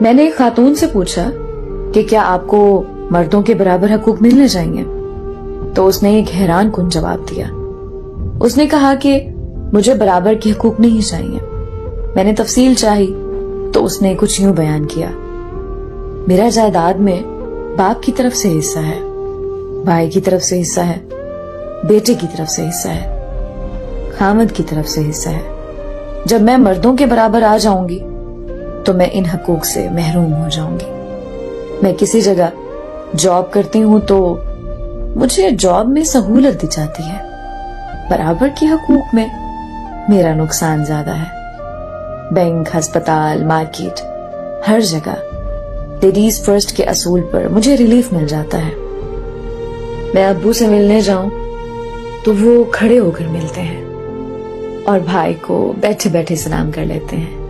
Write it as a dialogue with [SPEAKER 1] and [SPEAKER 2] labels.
[SPEAKER 1] میں نے ایک خاتون سے پوچھا کہ کیا آپ کو مردوں کے برابر حقوق ملنے چاہیے، تو اس نے ایک حیران کن جواب دیا۔ اس نے کہا کہ مجھے برابر کے حقوق نہیں چاہیے۔ میں نے تفصیل چاہی تو اس نے کچھ یوں بیان کیا، میرا جائیداد میں باپ کی طرف سے حصہ ہے، بھائی کی طرف سے حصہ ہے، بیٹے کی طرف سے حصہ ہے، خامد کی طرف سے حصہ ہے۔ جب میں مردوں کے برابر آ جاؤں گی تو میں ان حقوق سے محروم ہو جاؤں گی۔ میں کسی جگہ جاب کرتی ہوں تو مجھے جاب میں سہولت دی جاتی ہے، برابر کے حقوق میں میرا نقصان زیادہ ہے۔ بینک، ہسپتال، مارکیٹ، ہر جگہ لیڈیز فرسٹ کے اصول پر مجھے ریلیف مل جاتا ہے۔ میں ابو سے ملنے جاؤں تو وہ کھڑے ہو کر ملتے ہیں اور بھائی کو بیٹھے بیٹھے سلام کر لیتے ہیں۔